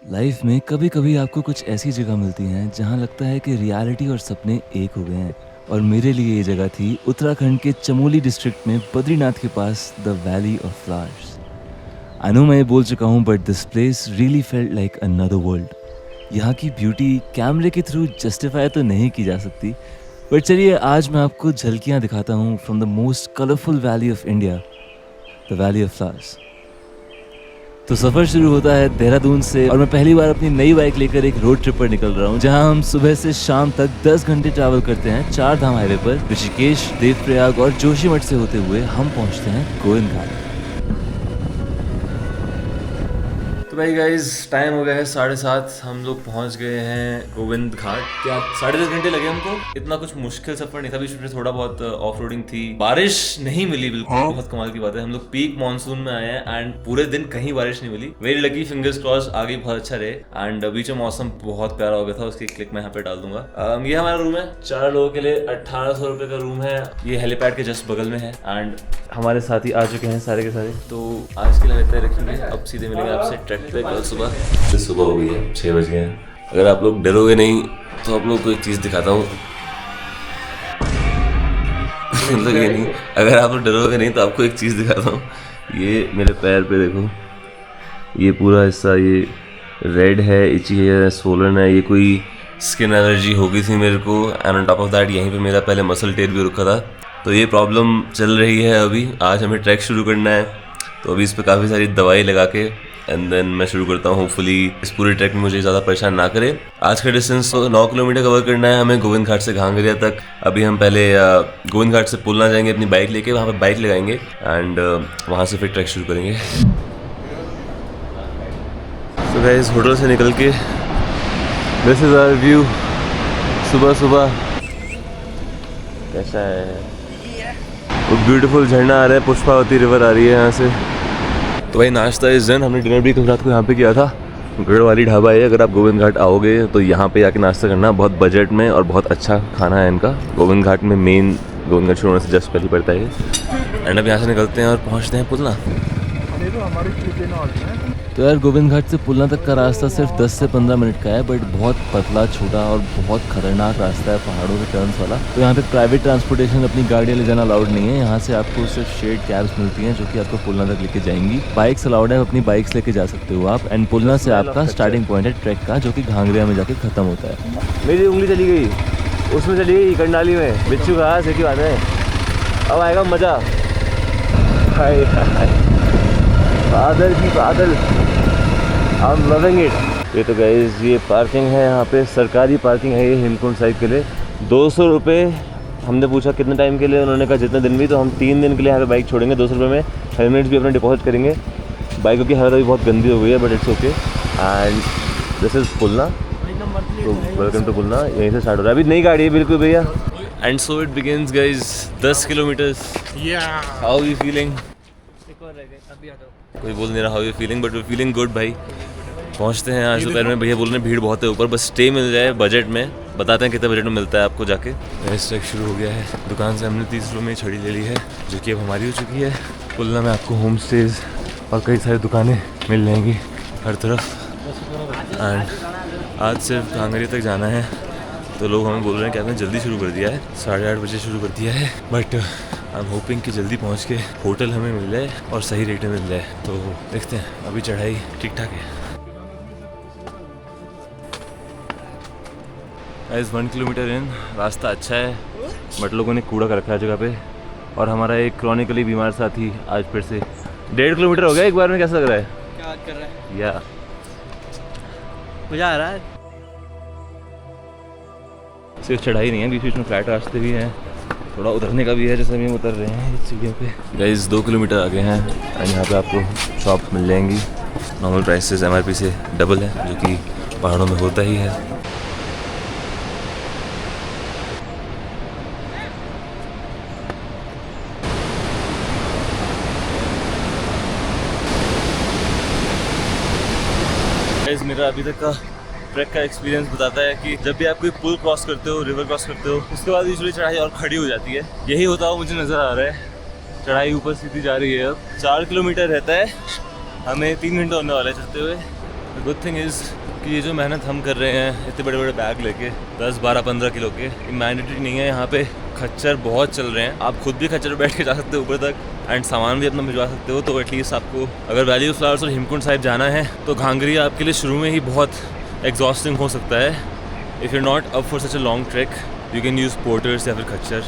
Life में कभी कभी आपको कुछ ऐसी जगह मिलती हैं जहां लगता है कि रियलिटी और सपने एक हो गए हैं। और मेरे लिए ये जगह थी उत्तराखंड के चमोली डिस्ट्रिक्ट में बद्रीनाथ के पास the valley of flowers. I know मैं ये बोल चुका हूँ but this place really felt like another world. यहाँ की ब्यूटी कैमरे के थ्रू जस्टिफाई तो नहीं की जा सकती, बट चलिए आज मैं आपको झलकियाँ दिखाता हूँ from the most colourful valley of India, the valley of flowers. तो सफ़र शुरू होता है देहरादून से और मैं पहली बार अपनी नई बाइक लेकर एक रोड ट्रिप पर निकल रहा हूँ, जहाँ हम सुबह से शाम तक 10 घंटे ट्रैवल करते हैं चार धाम हाईवे पर। ऋषिकेश, देवप्रयाग और जोशीमठ से होते हुए हम पहुँचते हैं गोविंद घाट। तो भाई गाइज टाइम हो गया है 7:30, हम लोग पहुंच गए हैं गोविंद घाट। क्या 10.5 घंटे लगे हमको। इतना कुछ मुश्किल सफर नहीं था, बीच में थोड़ा बहुत ऑफ रोडिंग थी, बारिश नहीं मिली बिल्कुल। बहुत कमाल की बात है, हम लोग पीक मानसून में आए हैं एंड पूरे दिन कहीं बारिश नहीं मिली। वेरी लकी, फिंगर्स क्रॉस आगे बहुत अच्छा रहे। एंड बीच में मौसम बहुत प्यारा हो गया था, उसकी क्लिक मैं यहाँ पे डाल दूंगा। ये हमारा रूम है, 4 लोगों के लिए 1800 रुपए का रूम है। ये हेलीपैड के जस्ट बगल में है एंड हमारे साथी आ चुके हैं सारे के सारे। तो आज के लिए रहते रखेंगे, अब सीधे मिलेंगे आपसे ट्रैक पे कल सुबह। सुबह हो गई है, 6 बज गए हैं। अगर आप लोग डरोगे नहीं तो आप लोग को एक चीज़ दिखाता हूँ। मतलब ये नहीं, अगर आप लोग डरोगे नहीं तो आपको एक चीज़ दिखाता हूँ। ये मेरे पैर पे देखो, ये पूरा हिस्सा ये रेड है, इची है, सोलन है। ये कोई स्किन एलर्जी हो गई थी मेरे को and on top of that यहीं पे मेरा पहले मसल टेर भी रुका था। तो ये प्रॉब्लम चल रही है अभी। आज हमें ट्रैक शुरू करना है, तो अभी इस पर काफ़ी सारी दवाई लगा के एंड देन मैं शुरू करता हूँ। होपफुली इस पूरे ट्रैक में मुझे ज़्यादा परेशान ना करे। आज का डिस्टेंस 9 किलोमीटर कवर करना है हमें गोविंद घाट से घांगरिया तक। अभी हम पहले गोविंद घाट से पुलना जाएंगे अपनी बाइक लेके, वहाँ पे बाइक लगाएंगे एंड वहाँ से फिर ट्रैक शुरू करेंगे। तो गाइस होटल से निकल के दिस इज आवर व्यू सुबह सुबह। कैसा है? वो ब्यूटीफुल झरना आ रहा है, पुष्पावती रिवर आ रही है यहाँ से। तो भाई नाश्ता इस दिन हमने डिनर भी कल रात को यहाँ पे किया था। गढ़वाली ढाबा है, अगर आप गोविंद घाट आओगे तो यहाँ पे आके नाश्ता करना, बहुत बजट में और बहुत अच्छा खाना है इनका। गोविंद घाट में मेन गोविंद घाट शुरू होने से जस्ट पहले पड़ता है। एंड अब यहाँ से निकलते हैं और पहुँचते हैं पुलना। तो यार गोविंद घाट से पुलना तक का रास्ता सिर्फ 10 से 15 मिनट का है, बट बहुत पतला, छोटा और बहुत खतरनाक रास्ता है, पहाड़ों के टर्न्स वाला। तो यहाँ पे प्राइवेट ट्रांसपोर्टेशन अपनी गाड़ियाँ ले जाना अलाउड नहीं है। यहाँ से आपको सिर्फ शेयर्ड कैब्स मिलती हैं जो कि आपको पुलना तक लेके जाएंगी। बाइक्स अलाउड है, अपनी बाइक्स लेके जा सकते हो आप। एंड पुलना से आपका स्टार्टिंग पॉइंट है ट्रैक का, जो कि घांगरिया में जाके खत्म होता है। मेरी उंगली चली गई, उसमें चली गई कंडाली में, बिच्छू कहा से की बात है। अब आएगा मजा। बादल की बादल, आई एम लविंग इट। ये तो गाइस ये पार्किंग है, यहाँ पे सरकारी पार्किंग है ये हेमकुंड साइड के लिए। 200 रुपये हमने पूछा कितने टाइम के लिए, उन्होंने कहा जितने दिन भी। तो हम 3 दिन के लिए यहाँ पे बाइक छोड़ेंगे 200 रुपये में। हेलमेट्स भी अपने डिपॉजिट करेंगे। बाइकों की हालत अभी बहुत गंदी हो गई है but it's okay. And this is Pulna, तो वेलकम टू पुलना। यहीं से स्टार्ट हो रहा है, अभी नई गाड़ी है बिल्कुल भैया। And so it begins guys, 10 kilometres. How you feeling? कोई बोल नहीं रहा how you feeling, but we feeling good भाई। पहुंचते हैं आज दोपहर में। भैया बोल रहे हैं भीड़ बहुत है ऊपर, बस स्टे मिल जाए बजट में। बताते हैं कितने बजट में मिलता है आपको जाके। रेस्ट ट्रैक शुरू हो गया है। दुकान से हमने 30 रुपये में छड़ी ले ली है, जो कि अब हमारी हो चुकी है। पुलना में आपको होम स्टेज और कई सारी दुकानें मिल जाएंगी हर तरफ। एंड आज सिर्फ घांगरिया तक जाना है, तो लोग हमें बोल रहे हैं कि आपने जल्दी शुरू कर दिया है, 8:30 बजे शुरू कर दिया है। बट आई एम होपिंग कि जल्दी पहुंच के होटल हमें मिल जाए और सही रेट में मिल जाए। तो देखते हैं, अभी चढ़ाई ठीक ठाक है। गाइस 1 किलोमीटर इन, रास्ता अच्छा है बट लोगों ने कूड़ा कर रखा है जगह पे। और हमारा एक क्रॉनिकली बीमार साथी आज फिर से 1.5 किलोमीटर हो गया एक बार में। कैसा लग रहा है? क्या बात कर रहा है? या मजा आ रहा है। सिर्फ चढ़ाई नहीं है, बीच बीच में फ्लैट रास्ते भी हैं, थोड़ा उतरने का भी है, जैसे हम उतर रहे हैं इस सीढ़ियों पे। गाइस 2 किलोमीटर आगे हैं एंड यहाँ पे आपको शॉप मिल जाएंगी। नॉर्मल प्राइसेस MRP से डबल है, जो कि पहाड़ों में होता ही है। गाइस मेरा अभी तक का ट्रैक का एक्सपीरियंस बताता है कि जब भी आप कोई पुल क्रॉस करते हो, रिवर क्रॉस करते हो, उसके बाद यूजुअली चढ़ाई और खड़ी हो जाती है। यही होता हुआ मुझे नज़र आ रहा है। चढ़ाई ऊपर सीधी जा रही है। अब 4 किलोमीटर रहता है, हमें 3 घंटे होने वाले चलते हुए। गुड थिंग इज़ कि ये जो मेहनत हम कर रहे हैं इतने बड़े बड़े बैग लेके 10, 12, 15 किलो के, मैंडेटरी नहीं है। यहाँ पे खच्चर बहुत चल रहे हैं, आप खुद भी खच्चर पर बैठ के जा सकते हो ऊपर तक एंड सामान भी अपना भिजवा सकते हो। तो एटलीस्ट आपको अगर वैली ऑफ फ्लावर्स और हेमकुंड साहिब जाना है तो घांगरिया आपके लिए शुरू में ही बहुत एग्जॉस्टिंग हो सकता है। If you not up for such a long track you can use porters या फिर खच्चर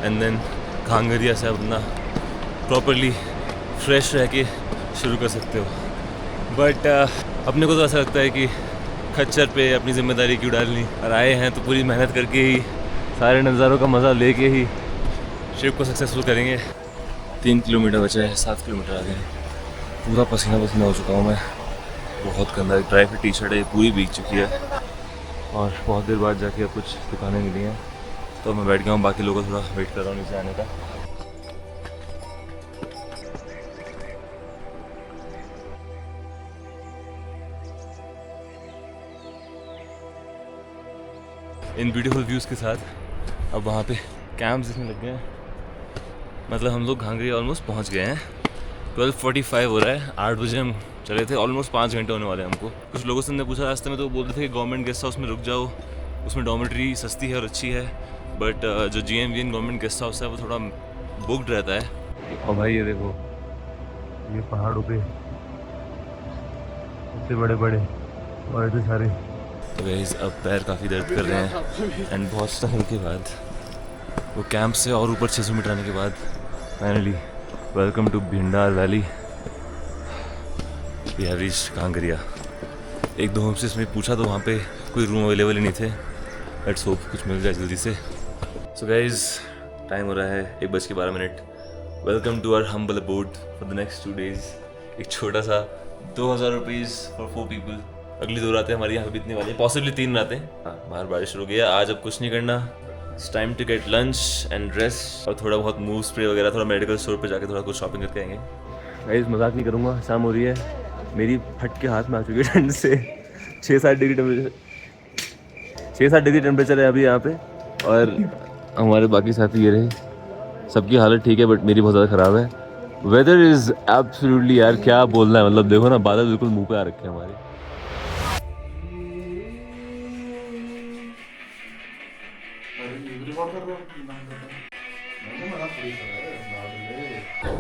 एंड देन घांगरिया से अपना प्रॉपरली फ्रेश रह के शुरू कर सकते हो। बट अपने को तो ऐसा लगता है कि खच्चर पे अपनी ज़िम्मेदारी क्यों डालनी, और आए हैं तो पूरी मेहनत करके ही सारे नज़ारों का मज़ा लेके ही ट्रिप को सक्सेसफुल करेंगे। 3 किलोमीटर बचा है, 7 किलोमीटर आ गए। पूरा पसीना पसीना हो चुका हूँ मैं, बहुत गंदा ड्राई फिट टी शर्ट है, पूरी भीग चुकी है और बहुत देर बाद जाके अब कुछ दुकानें मिली हैं तो मैं बैठ गया हूँ। बाकी लोगों को थोड़ा वेट कर रहा हूँ नीचे आने का। इन ब्यूटीफुल व्यूज़ के साथ अब वहाँ पे कैंप्स दिखने लग गए हैं। मतलब हम लोग घांगरिया ऑलमोस्ट पहुँच गए हैं। 12:45 हो रहा है, 8 बजे हम चले थे, ऑलमोस्ट 5 घंटे होने वाले हैं हमको। कुछ लोगों से हमने पूछा रास्ते में तो वो बोलते थे कि गवर्नमेंट गेस्ट हाउस में रुक जाओ, उसमें डॉर्मेटरी सस्ती है और अच्छी है। बट जो GMVN गवर्नमेंट गेस्ट हाउस है वो थोड़ा बुक्ड रहता है। और भाई ये देखो, ये पहाड़ों पे इतने बड़े बड़े और इतने सारे। तो गाइस अब पैर काफ़ी दर्द कर रहे हैं एंड बहुत स्ट्रगल के बाद वो कैंप से और ऊपर 600 मीटर आने के बाद finally welcome to Bhyundar valley. We have reached Ghangaria. एक दो होम स्टेस में पूछा तो वहाँ पे कोई रूम अवेलेबल ही नहीं थे। लेट्स होप कुछ मिल जाए जल्दी से। सो गाइस टाइम हो रहा है 1:12। Welcome to our humble abode for the next 2 days। एक छोटा सा 2000 रुपीज़ फॉर 4 पीपल। अगली 2 रातें हमारी यहाँ पे बीतने वाली है, पॉसिबली 3 रातें। हाँ, बाहर बारिश शुरू हो गई है। आज अब कुछ नहीं करना, it's time to get lunch and rest और थोड़ा बहुत मूव स्प्रे वगैरह, थोड़ा मेडिकल स्टोर पे जाके थोड़ा कुछ शॉपिंग करके आएंगे। गाइस मजाक नहीं करूँगा, शाम हो रही है, मेरी फट के हाथ में आ चुकी है ठंड से। 6-7 डिग्री टेम्परेचर है अभी यहाँ पे। और हमारे बाकी साथी ये रहे, सबकी हालत ठीक है बट मेरी बहुत ज़्यादा ख़राब है। वेदर इज़ एब्सोल्युटली, यार क्या बोलना है, मतलब देखो ना बादल बिल्कुल मुँह पे आ रखे हैं हमारे।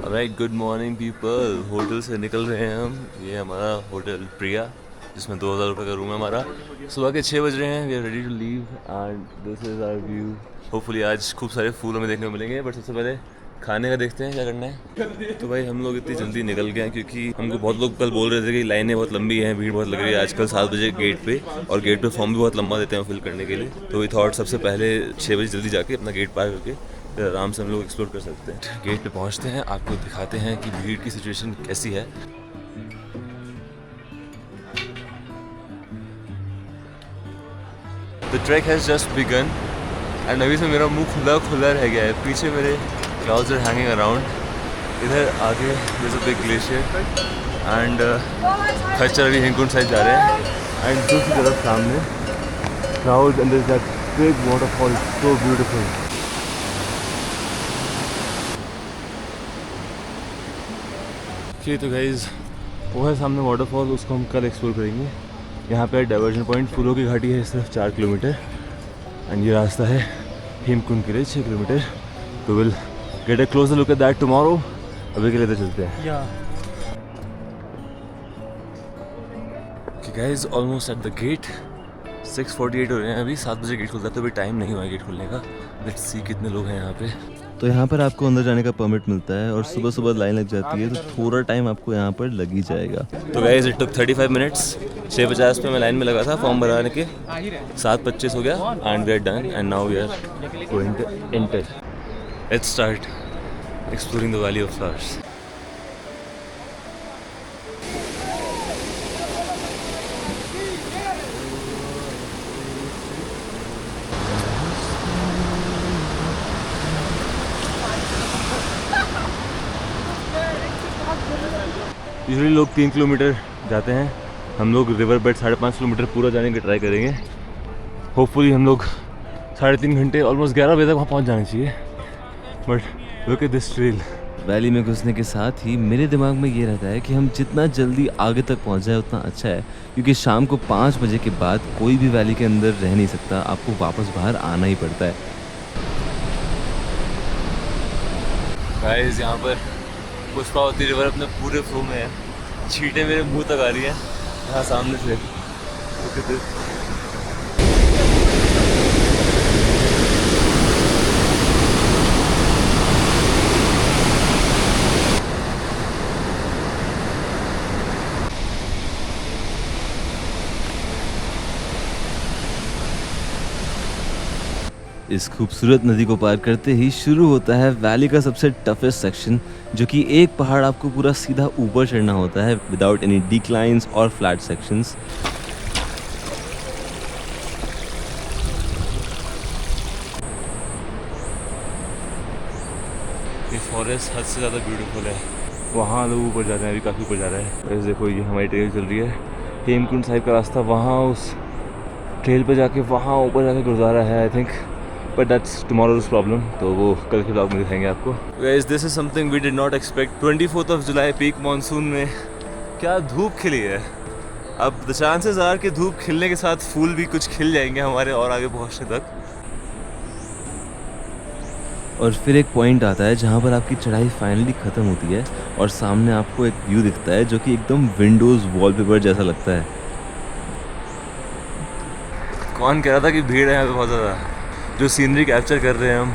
Right, good morning people. Hotel से निकल रहे हैं हम। ये हमारा होटल प्रिया, जिसमें 2000 रुपये का रूम है हमारा। सुबह के 6 बज रहे हैं, we are ready to leave and this is our view. Hopefully आज खूब सारे फूल हमें देखने को मिलेंगे, बट सबसे पहले खाने का देखते हैं क्या करना है। तो भाई हम लोग इतनी जल्दी निकल गए हैं क्योंकि हमको बहुत लोग कल बोल रहे थे कि लाइनें बहुत लंबी हैं, भीड़ बहुत लग रही है आजकल 7 बजे गेट पे, और गेट पे फॉर्म भी बहुत लंबा देते हैं फिल करने के लिए। तो वी थॉट सबसे पहले 6 बजे जल्दी जाके अपना गेट पार करके फिर आराम से हम लोग एक्सप्लोर कर सकते हैं। गेट पे पहुंचते हैं, आपको दिखाते हैं कि भीड़ की सिचुएशन कैसी है। The track has just begun and अभी से मेरा मुंह खुला रह गया है। पीछे मेरे क्लाउड्स आर हैंगिंग अराउंड। इधर आगे there's a big glacier and खच्चर अभी हेमकुंड साइड जा रहे हैं एंड दूसरी तरफ सामने clouds and there's that big waterfall, so beautiful। तो गाइज वो है सामने वाटरफॉल, उसको हम कल एक्सप्लोर करेंगे। यहाँ पे डाइवर्जन पॉइंट फूलों की घाटी है सिर्फ 4 किलोमीटर एंड ये रास्ता है हेमकुंड के लिए 6 किलोमीटर। तो will get a closer look at that tomorrow. अभी के लिए तो चलते हैं। Guys almost at the gate, 6:48 हो रहे हैं अभी। 7 बजे गेट खुलता है तो अभी टाइम नहीं हुआ है गेट खुलने का। लेट्स सी कितने लोग हैं यहाँ पे। तो यहाँ पर आपको अंदर जाने का परमिट मिलता है और सुबह सुबह लाइन लग जाती है, तो थोड़ा टाइम आपको यहाँ पर लग ही जाएगा। तो गाइस इट टुक 35 मिनट्स। 6:50 पे मैं लाइन में लगा था फॉर्म भराने के, 7:25 हो गया and we are done and now we are going to enter. Let's start exploring the valley of flowers. Usually लोग 3 किलोमीटर जाते हैं, हम लोग रिवर बेड 5.5 किलोमीटर पूरा जाने की ट्राई करेंगे। होपफुली हम लोग 3.5 घंटे, ऑलमोस्ट 11 बजे तक वहाँ पहुँच जाना चाहिए। But look at this trail, valley में घुसने के साथ ही मेरे दिमाग में ये रहता है कि हम जितना जल्दी आगे तक पहुंच जाए उतना अच्छा है, क्योंकि शाम को 5 बजे के बाद कोई भी वैली के अंदर रह नहीं सकता, आपको वापस बाहर आना ही पड़ता है। गाइस, यहाँ पर पुष्पावती रिवर अपने पूरे फ्लो में है। छींटें मेरे मुंह तक आ रही हैं यहाँ सामने से। इस खूबसूरत नदी को पार करते ही शुरू होता है वैली का सबसे टफेस्ट सेक्शन, जो कि एक पहाड़ आपको पूरा सीधा ऊपर चढ़ना होता है विदाउट एनी डिक्लाइंस और फ्लैट सेक्शंस। ये फॉरेस्ट हद से ज़्यादा ब्यूटीफुल है। वहाँ लोग ऊपर जा रहे हैं, अभी काफ़ी ऊपर जा रहे हैं। वैसे देखो, ये हमारी ट्रेल चल रही है हेमकुंड साहिब का रास्ता। वहाँ उस ट्रेल पे जाके वहाँ ऊपर जाके गुरुद्वारा है I think, but that's tomorrow's problem, तो वो कल के ब्लॉग में दिखाएंगे आपको। Guys, this is something we did not expect. 24 of July peak monsoon में क्या धूप खिली है। अब द चांसेस आर कि धूप खिलने के साथ फूल भी कुछ खिल जाएंगे हमारे और आगे पहुंचने तक। और फिर एक पॉइंट आता है जहाँ पर आपकी चढ़ाई फाइनली ख़त्म होती है और सामने आपको एक व्यू दिखता है जो कि एकदम विंडोज़ वॉलपेपर जैसा लगता है। कौन कह रहा था कि भीड़ है यहाँ पे बहुत ज़्यादा। जो सीनरी कैप्चर कर रहे हैं हम,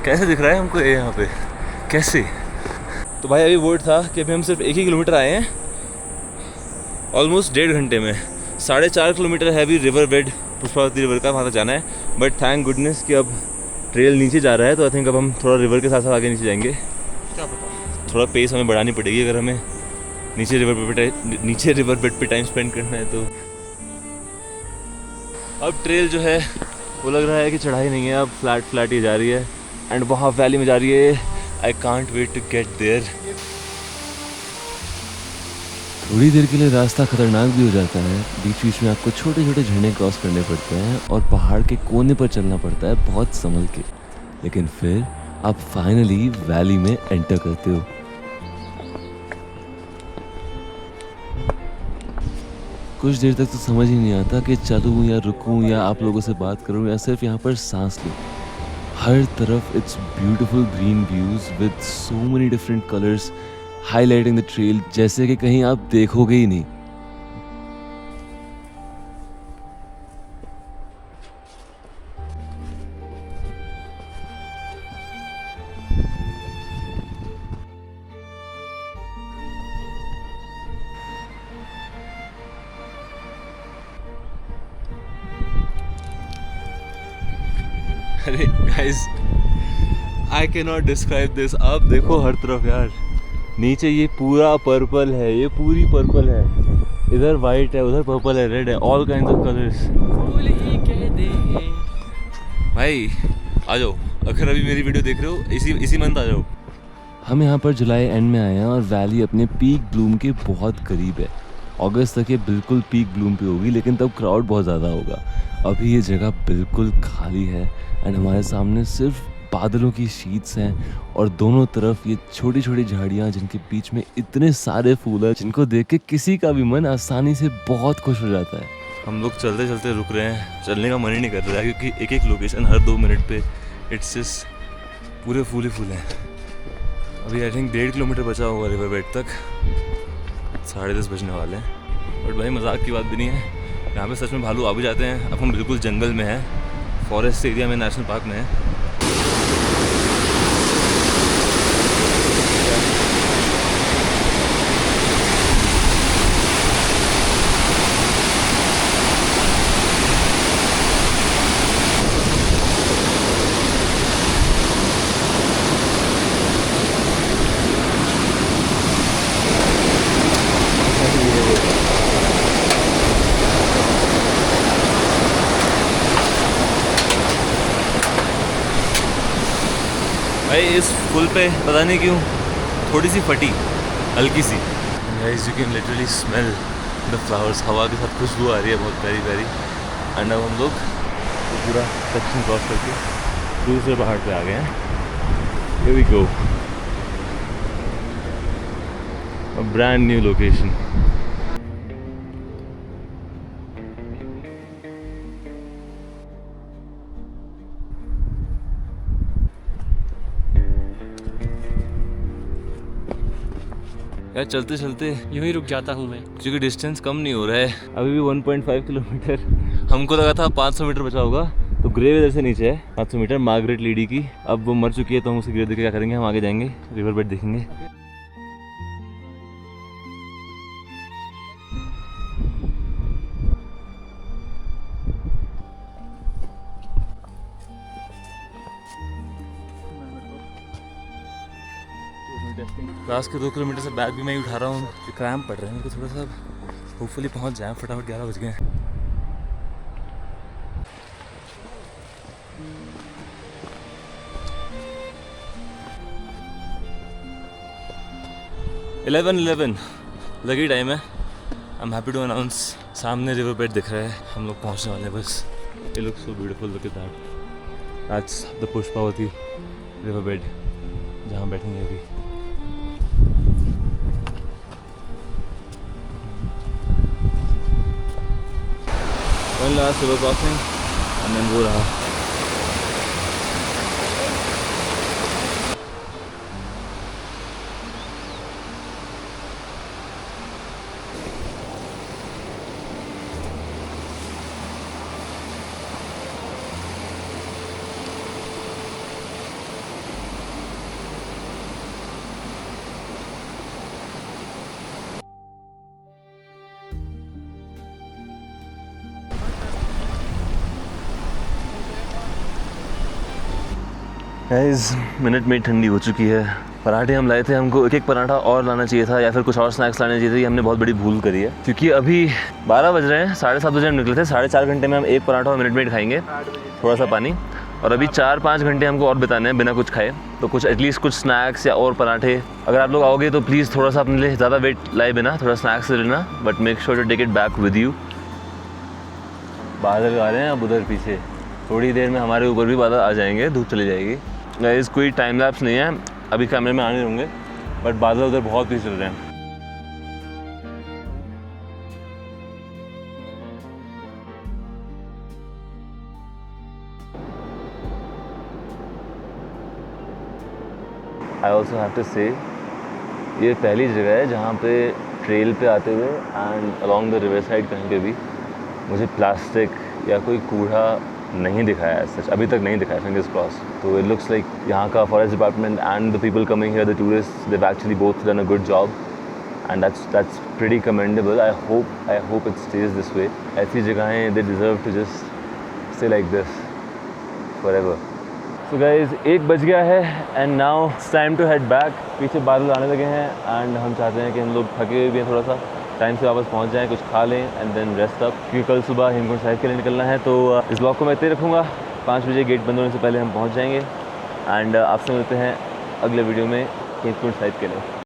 कैसे दिख रहा है हमको ये यहाँ पे, कैसे। तो भाई अभी वर्ड था कि अभी हम सिर्फ 1 ही किलोमीटर आए हैं ऑलमोस्ट 1.5 घंटे में। 4.5 किलोमीटर है अभी रिवर बेड पुष्पावती रिवर का, वहाँ तक जाना है। बट थैंक गुडनेस कि अब ट्रेल नीचे जा रहा है, तो आई थिंक अब हम थोड़ा रिवर के साथ साथ आगे नीचे जाएंगे। क्या पता, थोड़ा पेस हमें बढ़ानी पड़ेगी अगर हमें नीचे रिवर बेड पे टाइम स्पेंड करना है। तो अब ट्रेल जो है वो लग रहा है कि चढ़ाई नहीं है, अब फ्लैट ही जा रही है एंड वहाँ वैली में जा रही है। I can't wait to get there. थोड़ी देर के लिए रास्ता खतरनाक भी हो जाता है। बीच बीच में आपको छोटे छोटे झरने क्रॉस करने पड़ते हैं और पहाड़ के कोने पर चलना पड़ता है बहुत संभल के, लेकिन फिर आप फाइनली वैली में एंटर करते हो। कुछ देर तक तो समझ ही नहीं आता कि चलूं या रुकूं या आप लोगों से बात करूं या सिर्फ यहाँ पर सांस लूं। हर तरफ it's beautiful green views with so many different colours highlighting the trail, जैसे कि कहीं आप देखोगे ही नहीं। अरे guys, I can not describe this. आप देखो हर तरफ यार, नीचे ये पूरा पर्पल है, ये पूरी पर्पल है, इधर वाइट है, उधर पर्पल है, रेड है, ऑल काइंड्स ऑफ कलर्स। भाई आ जाओ, अगर अभी मेरी वीडियो देख रहे हो इसी मंथ आ जाओ। हम यहाँ पर जुलाई एंड में आए हैं और वैली अपने पीक ब्लूम के बहुत करीब है। अगस्त तक ये बिल्कुल पीक ब्लूम पे होगी, लेकिन तब क्राउड बहुत ज़्यादा होगा। अभी ये जगह बिल्कुल खाली है एंड हमारे सामने सिर्फ बादलों की शीट्स हैं और दोनों तरफ ये छोटी छोटी झाड़ियाँ जिनके बीच में इतने सारे फूल हैं जिनको देख के किसी का भी मन आसानी से बहुत खुश हो जाता है। हम लोग चलते चलते रुक रहे हैं, चलने का मन ही नहीं कर रहा है क्योंकि एक एक लोकेशन हर 2 मिनट पे इट्स जस्ट पूरे फूल ही फूल हैं। अभी आई थिंक 1.5 किलोमीटर बचा होगा रिवर बेड तक, 10:30 बजने वाले हैं। बट भाई मजाक की बात भी नहीं है, यहाँ पे सच में भालू आ भी जाते हैं। अब हम बिल्कुल जंगल में हैं, फॉरेस्ट एरिया में, नेशनल पार्क में है। भाई इस पुल पे पता नहीं क्यों थोड़ी सी फटी, हल्की सी। Guys, you can literally smell the flowers. हवा के साथ खुशबू आ रही है बहुत प्यारी प्यारी। एंड अब हम लोग तो पूरा सेक्शन क्रॉस करके दूसरे पहाड़ पे आ गए हैं। Here we go. A brand new location. यार चलते चलते यूं ही रुक जाता हूँ मैं। क्योंकि डिस्टेंस कम नहीं हो रहा है, अभी भी 1.5 किलोमीटर, हमको लगा था 500 मीटर बचा होगा। तो ग्रेव इधर से नीचे है 500 मीटर, मार्गरेट लेडी की। अब वो मर चुकी है तो हम उसे ग्रेव देख के क्या करेंगे, हम आगे जाएंगे रिवर बेड देखेंगे। लास्ट के 2 किलोमीटर से बैग भी मैं ही उठा रहा हूँ, क्रैम्प पड़ रहे हैं मेरे को थोड़ा सा। होपफुली पहुँच जाए फटाफट, 11 बज गए हैं। (11:11) लगी टाइम है। I am happy to announce सामने रिवर बेड दिख रहा है, हम लोग पहुँचने वाले हैं बस। It looks so beautiful, look at that. That's the Pushpawati river bed जहाँ बैठेंगे अभी। One last river crossing and then go रहा। गाइस मिनट में ठंडी हो चुकी है। पराठे हम लाए थे, हमको एक एक पराठा और लाना चाहिए था या फिर कुछ और स्नैक्स लाने चाहिए थे। ये हमने बहुत बड़ी भूल करी है, क्योंकि अभी 12 बज रहे हैं, 7:30 बजे हम निकले थे। 4.5 घंटे में हम एक पराठा और मिनट मेड खाएंगे, थोड़ा सा पानी, और अभी 4-5 घंटे हमको और बिताने हैं बिना कुछ खाए। तो कुछ एटलीस्ट कुछ स्नैक्स या और पराठे, अगर आप लोग आओगे तो प्लीज़ थोड़ा सा अपने लिए ज़्यादा वेट लाए बिना थोड़ा स्नैक्स ले लेना, but make sure to take it back with you. बादल आ रहे हैं अब उधर पीछे, थोड़ी देर में हमारे ऊपर भी बादल आ जाएंगे, धूप चली जाएगी। गाइस कोई टाइम लैप्स नहीं है, अभी कैमरे में आने होंगे, बट बादल उधर बहुत तेज चल रहे हैं। आई ऑल्सो हैव टू से ये पहली जगह है जहाँ पे ट्रेल पे आते हुए and along the river side कहीं पे भी मुझे प्लास्टिक या कोई कूड़ा नहीं दिखाया है, सच अभी तक नहीं दिखाया, फिंगर्स क्रॉस। तो इट लुक्स लाइक यहाँ का forest department and the people coming here, the tourist, they have actually both done a good job and that's pretty commendable. I hope it stays this way. ऐसी जगहें they deserve to just stay like this forever. So guys 1 बज गया है and now it's time to head back. पीछे बादल आने लगे हैं एंड हम चाहते हैं कि हम लोग थके हुए भी हैं, थोड़ा सा टाइम से वापस पहुंच जाएं, कुछ खा लें एंड देन रेस्ट अप, क्योंकि कल सुबह हेमकुंड साहिब के लिए निकलना है। तो इस ब्लॉग को मैं इतने रखूँगा, 5 बजे गेट बंद होने से पहले हम पहुँच जाएंगे एंड आपसे मिलते हैं अगले वीडियो में हेमकुंड साहिब के लिए।